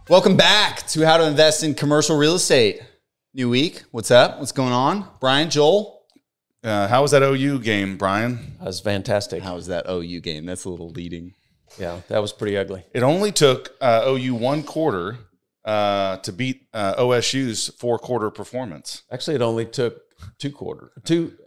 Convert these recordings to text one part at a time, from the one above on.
Welcome back to How to Invest in Commercial Real Estate. New week. What's up? What's going on? Brian, Joel? How was that OU game, Brian? That was fantastic. How was that OU game? That's a little leading. Yeah, that was pretty ugly. It only took OU one quarter to beat OSU's four-quarter performance. Actually, it only took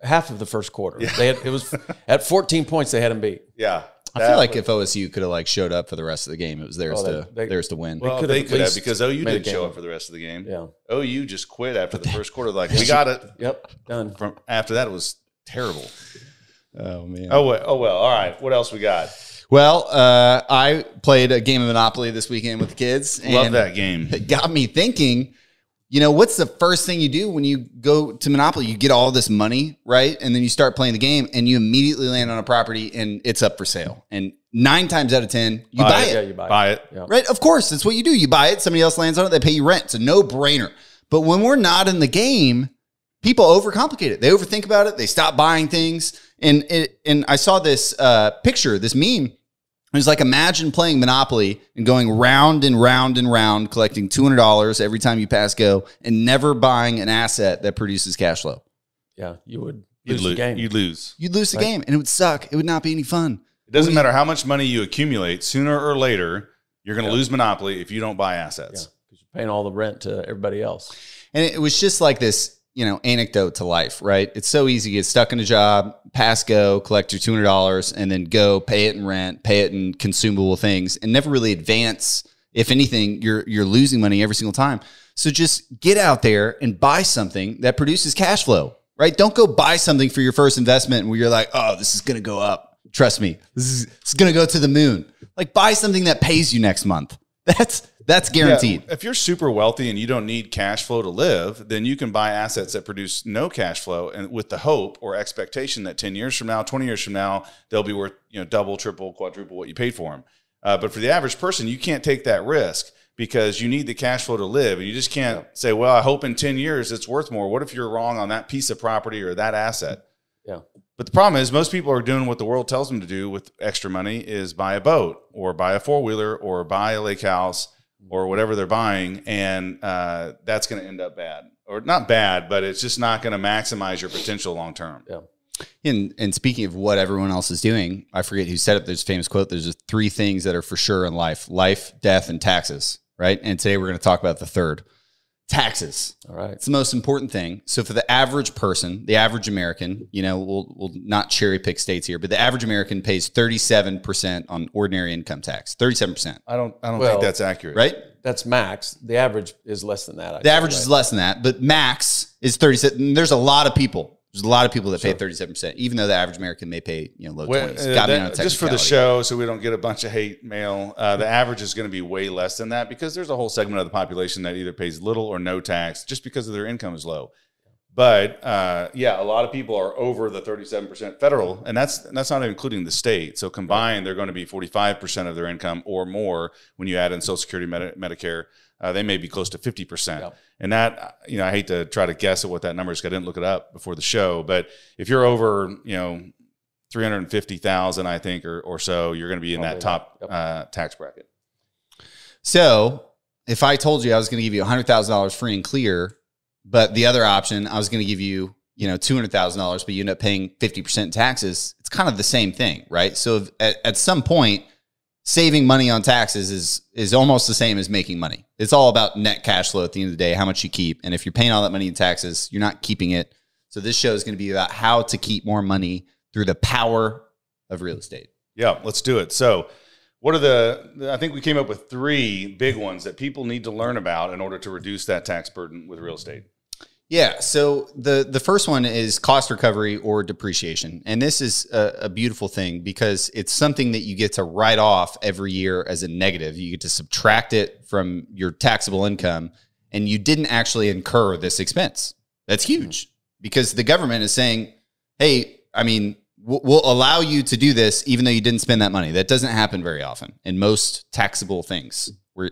half of the first quarter. Yeah. It was at 14 points they had them beat. Yeah. I feel like if OSU could have showed up for the rest of the game, it was theirs to win. Well, they could have because OU didn't show up for the rest of the game. Yeah. OU just quit after the first quarter. Like, we got it. Yep, done. From after that, it was terrible. Oh, man. Oh, well. All right. What else we got? Well, I played a game of Monopoly this weekend with the kids. Love that game. It got me thinking, what's the first thing you do when you go to Monopoly? You get all this money, right? And then you start playing the game and you immediately land on a property and it's up for sale. And 9 times out of 10, you buy it. Yeah, you buy it. Yeah. Right? Of course, that's what you do. You buy it. Somebody else lands on it. They pay you rent. It's a no-brainer. But when we're not in the game, people overcomplicate it. They overthink about it. They stop buying things. And I saw this picture, this meme. It was like, imagine playing Monopoly and going round and round and round, collecting $200 every time you pass go and never buying an asset that produces cash flow. Yeah, you would lose the game. You'd lose. You'd lose the game and it would suck. It would not be any fun. It doesn't matter how much money you accumulate. Sooner or later, you're going to lose Monopoly if you don't buy assets. Yeah, because you're paying all the rent to everybody else. And it was just like this, anecdote to life, right? It's so easy to get stuck in a job, pass go, collect your $200, and then go pay it in rent, pay it in consumable things, and never really advance. If anything, you're losing money every single time. So just get out there and buy something that produces cash flow, right? Don't go buy something for your first investment where you're like, oh, this is going to go up. Trust me, it's going to go to the moon. Like, buy something that pays you next month. That's guaranteed. Yeah, if you're super wealthy and you don't need cash flow to live, then you can buy assets that produce no cash flow, and with the hope or expectation that 10 years from now, 20 years from now, they'll be worth double, triple, quadruple what you paid for them. But for the average person, you can't take that risk because you need the cash flow to live. And you just can't say, well, I hope in 10 years it's worth more. What if you're wrong on that piece of property or that asset? Yeah. But the problem is most people are doing what the world tells them to do with extra money is buy a boat or buy a four-wheeler or buy a lake house or whatever they're buying, and that's going to end up bad. Or not bad, but it's just not going to maximize your potential long term. Yeah. And speaking of what everyone else is doing, I forget who said it. There's a famous quote. There's just 3 things that are for sure in life: life, death, and taxes, right? And today we're going to talk about the third. Taxes. All right. It's the most important thing. So for the average person, the average American, we'll not cherry pick states here, but the average American pays 37% on ordinary income tax. 37%. I don't think that's accurate. Right? That's max. The average is less than that. The average is less than that, but max is 37. There's a lot of people. There's a lot of people that pay 37%, even though the average American may pay low 20s. Just for the show, so we don't get a bunch of hate mail, the average is going to be way less than that because there's a whole segment of the population that either pays little or no tax just because of their income is low. But a lot of people are over the 37% federal, and that's not including the state. So combined, they're going to be 45% of their income or more when you add in Social Security, Medicare. They may be close to 50%. Yep. And that, I hate to try to guess at what that number is. I didn't look it up before the show. But if you're over, 350,000, I think, or so, you're going to be in that top tax bracket. So if I told you I was going to give you $100,000 free and clear, but the other option, I was going to give you, $200,000, but you end up paying 50% in taxes, it's kind of the same thing, right? So at some point, saving money on taxes is almost the same as making money. It's all about net cash flow at the end of the day, how much you keep. And if you're paying all that money in taxes, you're not keeping it. So this show is going to be about how to keep more money through the power of real estate. Yeah, let's do it. So what are I think we came up with 3 big ones that people need to learn about in order to reduce that tax burden with real estate. Yeah. So the first one is cost recovery or depreciation. And this is a beautiful thing because it's something that you get to write off every year as a negative. You get to subtract it from your taxable income, and you didn't actually incur this expense. That's huge because the government is saying, hey, we'll allow you to do this even though you didn't spend that money. That doesn't happen very often in most taxable things. You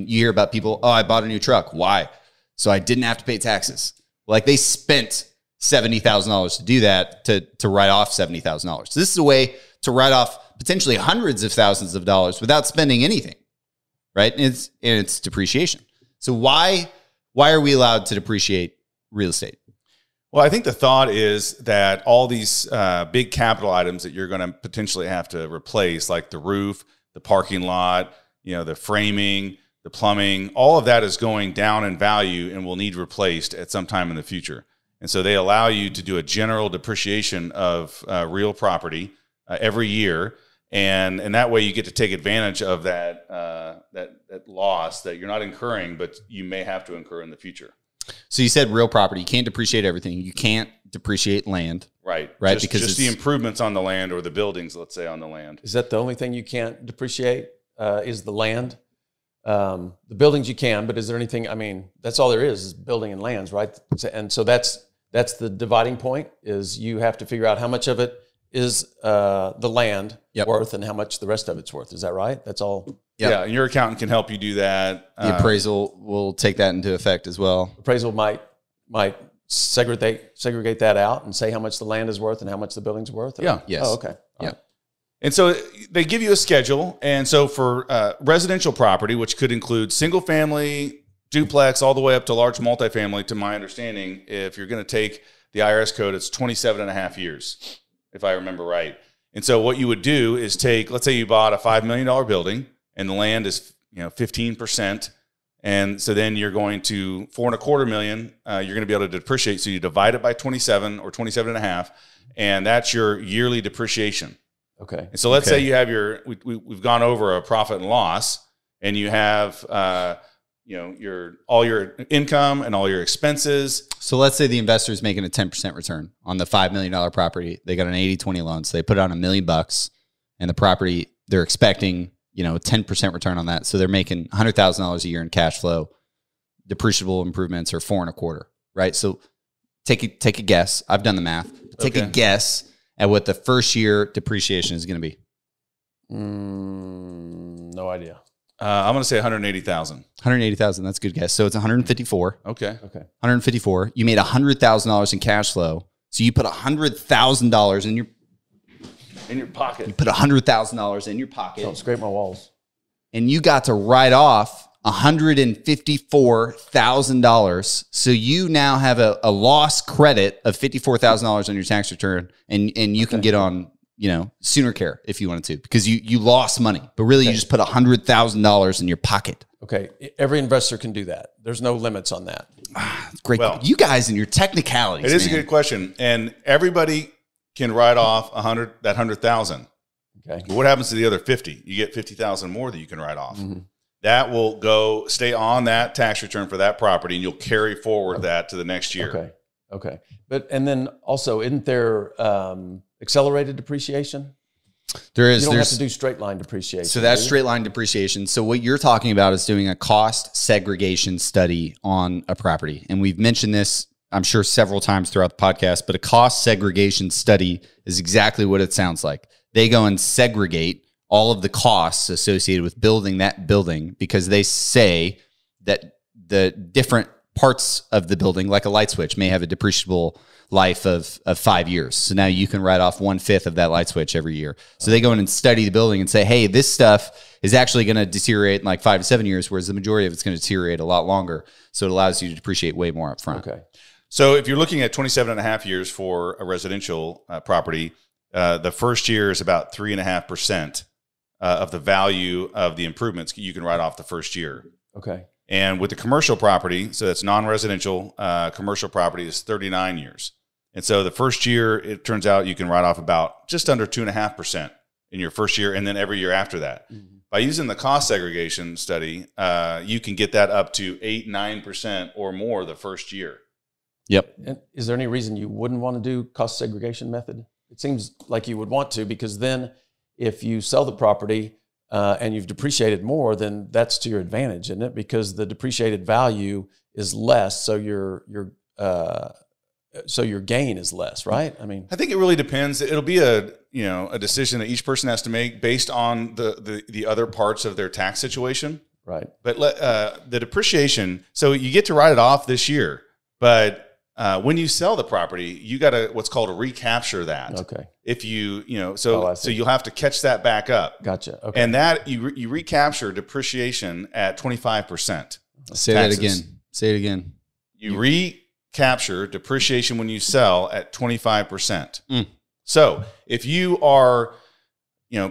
hear about people, oh, I bought a new truck. Why? So I didn't have to pay taxes. Like, they spent $70,000 to do that, to write off $70,000. So this is a way to write off potentially hundreds of thousands of dollars without spending anything. right? And it's depreciation. So why are we allowed to depreciate real estate? Well, I think the thought is that all these big capital items that you're going to potentially have to replace, like the roof, the parking lot, the framing, the plumbing, all of that is going down in value and will need replaced at some time in the future. And so they allow you to do a general depreciation of real property every year. And that way you get to take advantage of that loss that you're not incurring, but you may have to incur in the future. So you said real property. You can't depreciate everything. You can't depreciate land. Right. Because just the improvements on the land or the buildings, let's say, on the land. Is that the only thing you can't depreciate is the land? The buildings you can, but is there anything, that's all there is building and lands, right? And so that's the dividing point, is you have to figure out how much of it is the land worth and how much the rest of it's worth. Is that right? That's all. Yep. Yeah, and your accountant can help you do that. The appraisal will take that into effect as well. Appraisal might segregate that out and say how much the land is worth and how much the building's worth. Yeah. Yes. Oh, okay. Yeah. Right. And so they give you a schedule. And so for residential property, which could include single family, duplex, all the way up to large multifamily, to my understanding, if you're going to take the IRS code, it's 27 and a half years, if I remember right. And so what you would do is take, let's say you bought a $5 million building and the land is 15%. And so then you're going to $4.25 million, you're going to be able to depreciate. So you divide it by 27 or 27 and a half, and that's your yearly depreciation. Okay. And so let's say you have we've gone over a profit and loss, and you have all your income and all your expenses. So let's say the investor is making a 10% return on the $5 million property. They got an 80-20 loan, so they put on $1 million, and the property they're expecting a 10% return on that. So they're making $100,000 a year in cash flow. Depreciable improvements are 4.25, right? So take a guess. I've done the math. Take a guess at what the first year depreciation is going to be. No idea. I'm going to say 180,000. 180,000. That's a good guess. So it's 154. Okay. 154. You made $100,000 in cash flow. So you put $100,000 in your pocket. You put $100,000 in your pocket. Don't scrape my walls. And you got to write off $154,000. So you now have a loss credit of $54,000 on your tax return, and you can get on sooner care if you wanted to, because you lost money, but really you just put $100,000 in your pocket. Okay. Every investor can do that. There's no limits on that. Great. Well, you guys and your technicalities. It is a good question. And everybody can write off that 100,000. Okay. But what happens to the other 50? You get 50,000 more that you can write off. Mm-hmm. That will stay on that tax return for that property, and you'll carry forward that to the next year. Okay. And then also, isn't there accelerated depreciation? There is. You don't have to do straight line depreciation. So that's straight line depreciation. So what you're talking about is doing a cost segregation study on a property. And we've mentioned this, I'm sure, several times throughout the podcast, but a cost segregation study is exactly what it sounds like. They go and segregate all of the costs associated with building that building, because they say that the different parts of the building, like a light switch, may have a depreciable life of 5 years. So now you can write off 1/5 of that light switch every year. So they go in and study the building and say, hey, this stuff is actually going to deteriorate in like 5 to 7 years, whereas the majority of it's going to deteriorate a lot longer. So it allows you to depreciate way more up front. Okay. So if you're looking at 27 and a half years for a residential property, the first year is about 3.5% of the value of the improvements you can write off the first year. Okay. And with the commercial property, so that's non-residential, commercial property is 39 years. And so the first year, it turns out you can write off about just under 2.5% in your first year, and then every year after that. Mm-hmm. By using the cost segregation study, you can get that up to 8-9% or more the first year. Yep. And is there any reason you wouldn't want to do cost segregation method? It seems like you would want to, because then if you sell the property and you've depreciated more, then that's to your advantage, isn't it? Because the depreciated value is less, so your gain is less, right? I mean, I think it really depends. It'll be a decision that each person has to make based on the other parts of their tax situation. Right. But the depreciation, so you get to write it off this year, but when you sell the property, you got to what's called a recapture that. Okay. If so you'll have to catch that back up. Gotcha. Okay. And that you recapture depreciation at 25%. Say that again. Say it again. You recapture depreciation when you sell at 25%. So if you are,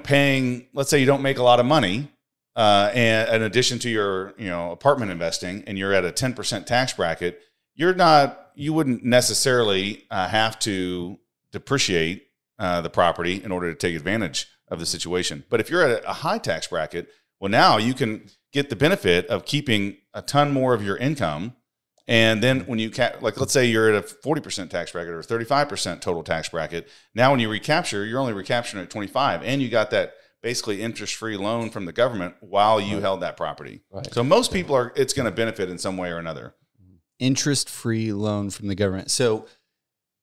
paying, let's say you don't make a lot of money, and in addition to your, apartment investing, and you're at a 10% tax bracket, you wouldn't necessarily have to depreciate the property in order to take advantage of the situation. But if you're at a high tax bracket, well, now you can get the benefit of keeping a ton more of your income. And then when you, let's say you're at a 40% tax bracket or a 35% total tax bracket, now when you recapture, you're only recapturing at 25, and you got that basically interest-free loan from the government while you held that property. Right. So most people it's going to benefit in some way or another. Interest-free loan from the government. So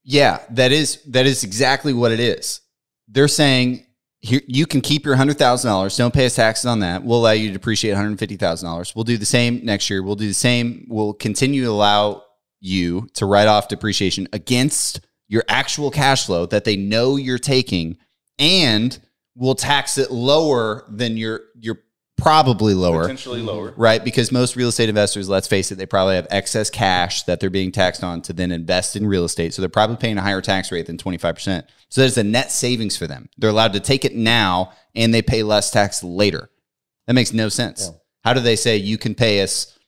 yeah, that is exactly what it is. They're saying, here, you can keep your $100,000. Don't pay us taxes on that. We'll allow you to depreciate $150,000. We'll do the same next year. We'll do the same. We'll continue to allow you to write off depreciation against your actual cash flow that they know you're taking, and we'll tax it lower than you're probably lower. Potentially lower. Right? Because most real estate investors, let's face it, they probably have excess cash that they're being taxed on to then invest in real estate. So they're probably paying a higher tax rate than 25%. So there's a net savings for them. They're allowed to take it now and they pay less tax later. That makes no sense. Yeah. How do they say you can pay us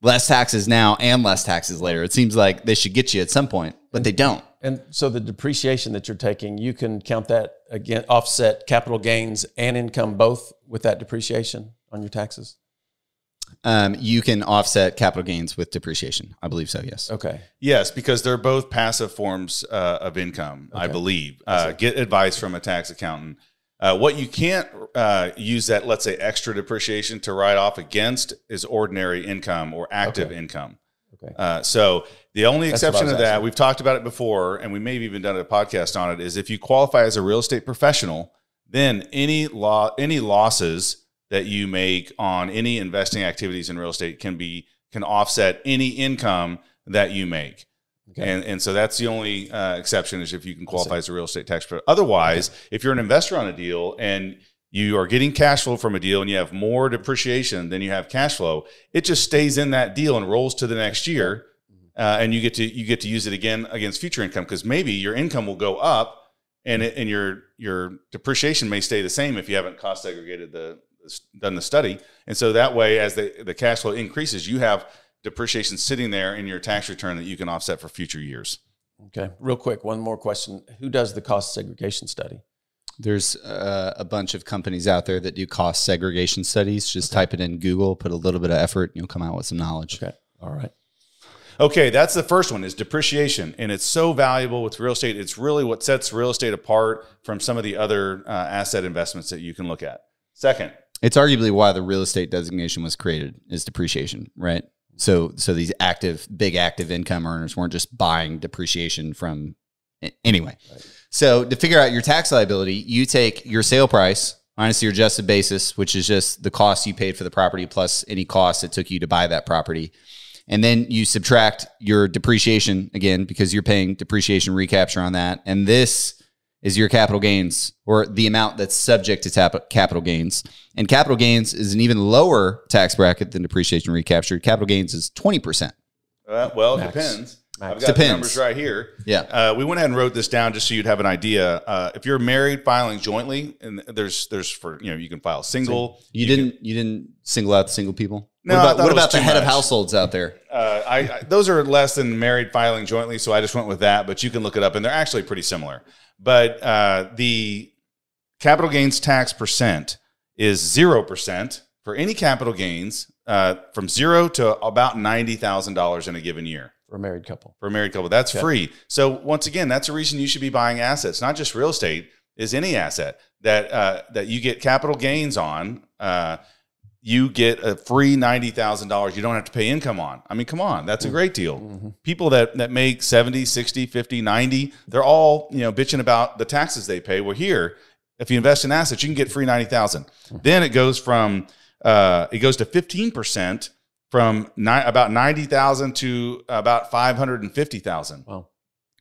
less taxes now and less taxes later? It seems like they should get you at some point, but they don't. And so the depreciation that you're taking, you can count that again, offset capital gains and income both with that depreciation on your taxes? You can offset capital gains with depreciation. I believe so, yes. Okay. Yes, because they're both passive forms of income, okay. I believe. Get advice from a tax accountant. What you can't use that, let's say, extra depreciation to write off against is ordinary income or active income. Okay. So the only exception to that, we've talked about it before, and we may have even done a podcast on it, is if you qualify as a real estate professional, then any losses that you make on any investing activities in real estate can offset any income that you make. Okay. And so that's the only exception, is if you can qualify as a real estate tax professional. Otherwise, if you're an investor on a deal and you are getting cash flow from a deal and you have more depreciation than you have cash flow, it just stays in that deal and rolls to the next year, and you get to use it again against future income, because maybe your income will go up and your depreciation may stay the same if you haven't cost segregated done the study. And so that way, as the cash flow increases, you have depreciation sitting there in your tax return that you can offset for future years. Okay, real quick, one more question: who does the cost segregation study? There's a bunch of companies out there that do cost segregation studies. Just type it in Google, put a little bit of effort, and you'll come out with some knowledge. Okay. All right. Okay, that's the first one, is depreciation. And it's so valuable with real estate. It's really what sets real estate apart from some of the other asset investments that you can look at. Second. It's arguably why the real estate designation was created, is depreciation, right? So these big active income earners weren't just buying depreciation from anyway. Right. So to figure out your tax liability, you take your sale price minus your adjusted basis, which is just the cost you paid for the property plus any cost it took you to buy that property. And then you subtract your depreciation again, because you're paying depreciation recapture on that. And this is your capital gains, or the amount that's subject to capital gains. And capital gains is an even lower tax bracket than depreciation recapture. Capital gains is 20%. Well, it depends. I've got the numbers right here. Yeah. We went ahead and wrote this down just so you'd have an idea. If you're married filing jointly, and there's for, you can file single. You didn't single out the single people? No. What about the head of households out there? Those are less than married filing jointly, so I just went with that, but you can look it up, and they're actually pretty similar. But the capital gains tax percent is 0% for any capital gains from 0 to about $90,000 in a given year. For a married couple. That's free. So once again, that's a reason you should be buying assets, not just real estate, is any asset that you get capital gains on. You get a free $90,000 you don't have to pay income on. I mean, come on, that's a great deal. Mm-hmm. People that make 70, 60, 50, 90, they're all, bitching about the taxes they pay. Well, here, if you invest in assets, you can get free $90,000. Mm-hmm. Then it goes to 15% from about 90,000 to about 550,000. Wow.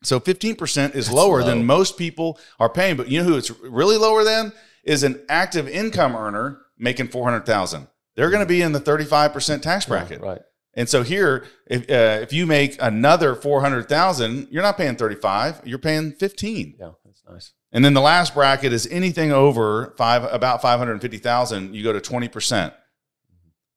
So 15% is lower than most people are paying. But you know who it's really lower than is an active income earner making 400,000. They're going to be in the 35% tax bracket. Right. And so here, if you make another 400,000, you're not paying 35, you're paying 15. Yeah, that's nice. And then the last bracket is anything over about 550,000, you go to 20%.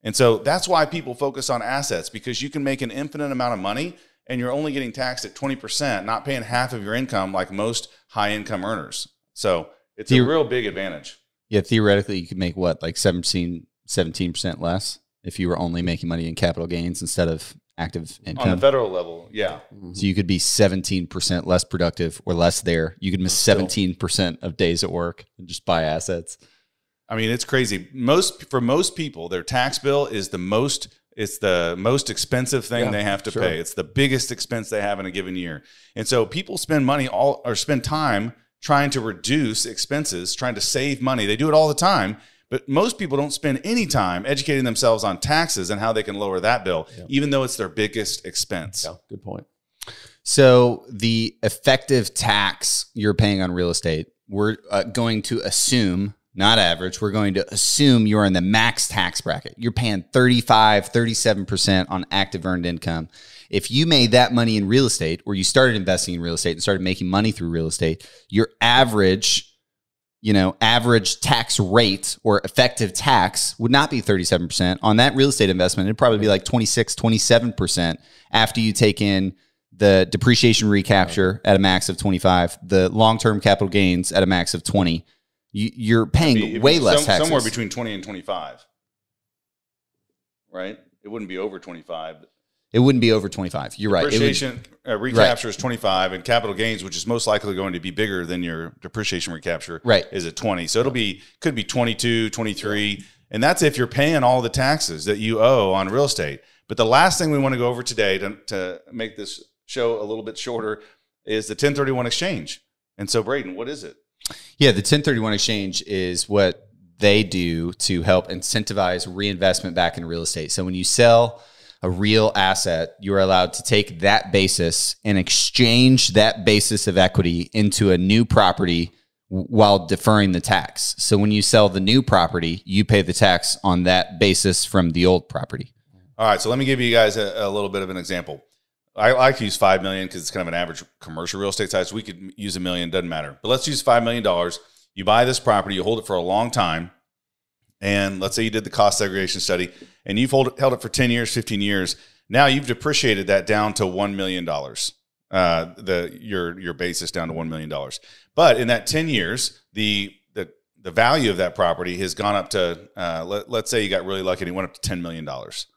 And so that's why people focus on assets, because you can make an infinite amount of money and you're only getting taxed at 20%, not paying half of your income like most high income earners. So it's a real big advantage. Yeah, theoretically, you could make what, like 17% less if you were only making money in capital gains instead of active income? On the federal level, yeah. So you could be 17% less productive or less there. You could miss 17% of days at work and just buy assets. I mean, it's crazy. For most people, their tax bill is the most expensive thing they have to pay. It's the biggest expense they have in a given year. And so people spend spend time trying to reduce expenses, trying to save money. They do it all the time. But most people don't spend any time educating themselves on taxes and how they can lower that bill, even though it's their biggest expense. Yeah, good point. So the effective tax you're paying on real estate, we're going to assume, not average, we're going to assume you're in the max tax bracket. You're paying 35, 37% on active earned income. If you made that money in real estate, or you started investing in real estate and started making money through real estate, your average tax rate or effective tax would not be 37%. On that real estate investment, it'd probably be like 26, 27% after you take in the depreciation recapture at a max of 25, the long-term capital gains at a max of 20. You're paying way less taxes. Somewhere between 20 and 25, right? It wouldn't be over 25. It wouldn't be over 25. You're right. Depreciation recapture is 25, and capital gains, which is most likely going to be bigger than your depreciation recapture, is at 20. So could be 22, 23, and that's if you're paying all the taxes that you owe on real estate. But the last thing we want to go over today to make this show a little bit shorter is the 1031 exchange. And so, Braden, what is it? Yeah, the 1031 exchange is what they do to help incentivize reinvestment back in real estate. So when you sell a real asset, you're allowed to take that basis and exchange that basis of equity into a new property while deferring the tax. So when you sell the new property, you pay the tax on that basis from the old property. All right, so let me give you guys a little bit of an example. I like to use $5 million because it's kind of an average commercial real estate size. We could use $1 million, doesn't matter. But let's use $5 million. You buy this property, you hold it for a long time. And let's say you did the cost segregation study and you've held it for 10 years, 15 years. Now you've depreciated that down to $1 million, your basis down to $1 million. But in that 10 years, the value of that property has gone up to, let's say you got really lucky and it went up to $10 million.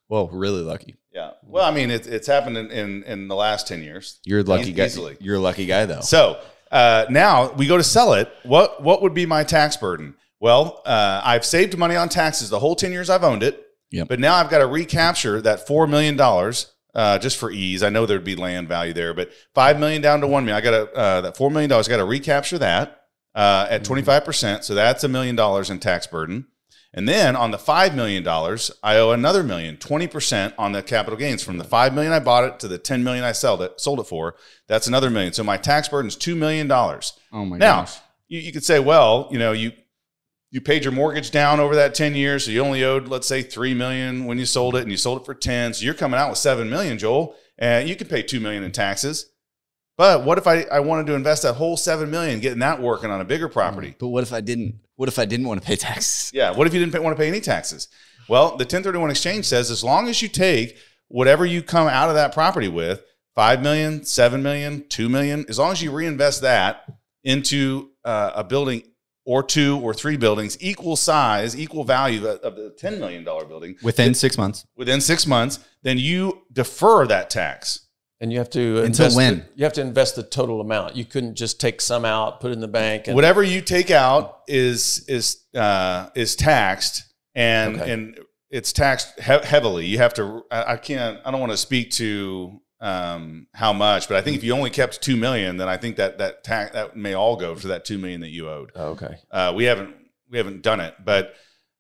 Whoa, really lucky. Yeah. Well, I mean, it's happened in the last 10 years. You're a lucky guy. Easily. You're a lucky guy, though. So now we go to sell it. What would be my tax burden? Well, I've saved money on taxes the whole 10 years I've owned it. Yep. But now I've got to recapture that $4 million just for ease. I know there'd be land value there, but $5 million down to $1 million. I got that $4 million. I got to recapture that at 25%. So that's $1 million in tax burden. And then on the $5 million, I owe another $1 million, 20% on the capital gains from the $5 million I bought it to the $10 million I sold it for. That's another $1 million. So my tax burden is $2 million. Oh my gosh. Now, you could say, well, you paid your mortgage down over that 10 years. So you only owed, let's say, $3 million when you sold it, and you sold it for 10. So you're coming out with $7 million, Joel, and you can pay $2 million in taxes. But what if I wanted to invest that whole $7 million, getting that working on a bigger property? But what if I didn't? What if I didn't want to pay taxes? Yeah. What if you didn't want to pay any taxes? Well, the 1031 exchange says as long as you take whatever you come out of that property with, $5 million, $7 million, $2 million, as long as you reinvest that into a building or 2 or 3 buildings, equal size, equal value of the $10 million building. Within 6 months. Within 6 months, then you defer that tax. And you have to until when? You have to invest the total amount. You couldn't just take some out, put it in the bank. And whatever you take out is taxed, and it's taxed heavily. You have to. I don't want to speak to how much, but I think if you only kept $2 million, then I think that may all go to that $2 million that you owed. Oh, okay. We haven't done it, but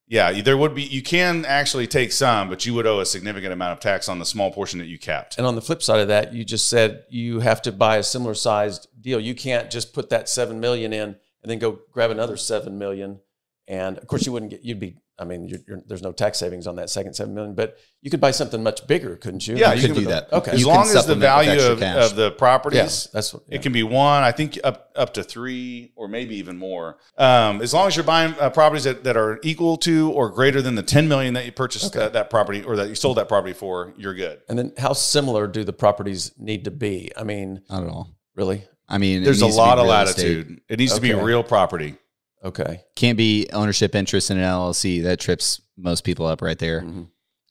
Yeah, there would be. You can actually take some, but you would owe a significant amount of tax on the small portion that you kept. And on the flip side of that, you just said you have to buy a similar sized deal. You can't just put that $7 million in and then go grab another $7 million. And of course, you wouldn't get. You'd be. I mean, there's no tax savings on that second $7 million, but you could buy something much bigger, couldn't you? Yeah, you could do that. Okay, as long as the value of the properties, that's what, it can be one. I think up to 3 or maybe even more. As long as you're buying properties that are equal to or greater than the $10 million that you purchased that property or that you sold that property for, you're good. And then, how similar do the properties need to be? I mean, Not at all. Really? I mean, there's a lot of latitude. It needs to be real property. Okay. Can't be ownership interest in an LLC. That trips most people up right there. Mm-hmm.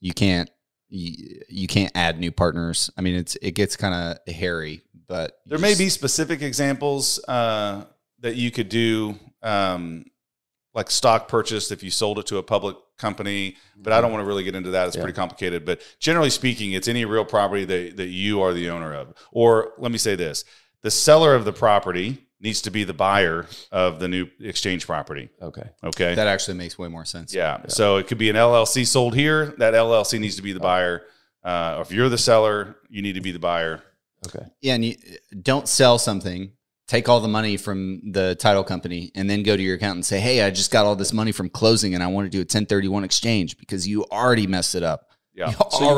You can't add new partners. I mean, it gets kind of hairy, but there may be specific examples that you could do, like stock purchase if you sold it to a public company, but I don't want to really get into that. It's pretty complicated, but generally speaking, it's any real property that you are the owner of. Or let me say this, the seller of the property needs to be the buyer of the new exchange property. Okay. That actually makes way more sense. Yeah. So it could be an LLC sold here. That LLC needs to be the buyer. Or if you're the seller, you need to be the buyer. Okay. Yeah, and you don't sell something, take all the money from the title company, and then go to your accountant and say, hey, I just got all this money from closing and I want to do a 1031 exchange, because you already messed it up. Yeah. So you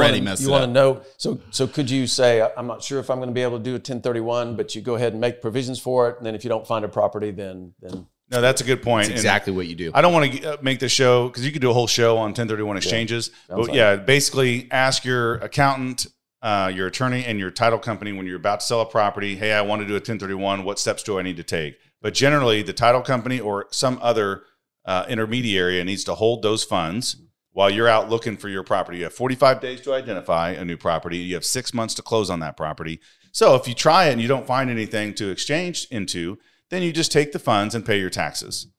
want to know. So could you say, I'm not sure if I'm going to be able to do a 1031, but you go ahead and make provisions for it. And then if you don't find a property, then no, that's a good point. That's exactly what you do. I don't want to make the show, because you could do a whole show on 1031 exchanges. But basically ask your accountant, your attorney, and your title company when you're about to sell a property, hey, I want to do a 1031. What steps do I need to take? But generally, the title company or some other intermediary needs to hold those funds while you're out looking for your property. You have 45 days to identify a new property. You have 6 months to close on that property. So if you try it and you don't find anything to exchange into, then you just take the funds and pay your taxes.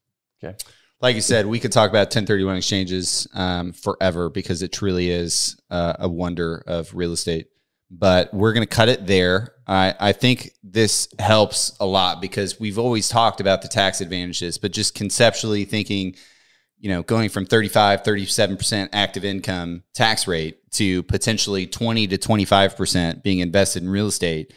Okay. Like you said, we could talk about 1031 exchanges forever, because it truly is a wonder of real estate. But we're going to cut it there. I think this helps a lot, because we've always talked about the tax advantages, but just conceptually thinking, going from 37% active income tax rate to potentially 20 to 25% being invested in real estate,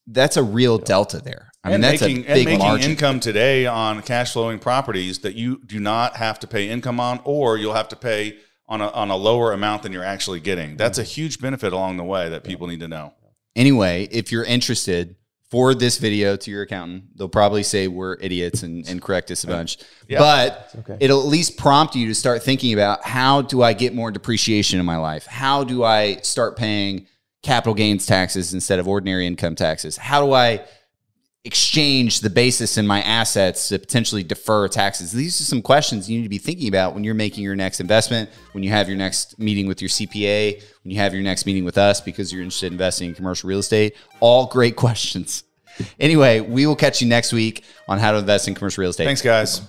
that's a real delta there. I mean, that's a big margin. Income today on cash flowing properties that you do not have to pay income on, or you'll have to pay on a lower amount than you're actually getting. That's a huge benefit along the way that people need to know. Anyway, if you're interested, forward this video to your accountant. They'll probably say we're idiots and correct us a bunch. Yeah, but it'll at least prompt you to start thinking about, how do I get more depreciation in my life? How do I start paying capital gains taxes instead of ordinary income taxes? How do I exchange the basis in my assets to potentially defer taxes? These are some questions you need to be thinking about when you're making your next investment, when you have your next meeting with your CPA, when you have your next meeting with us because you're interested in investing in commercial real estate. All great questions. Anyway, we will catch you next week on how to invest in commercial real estate. Thanks, guys.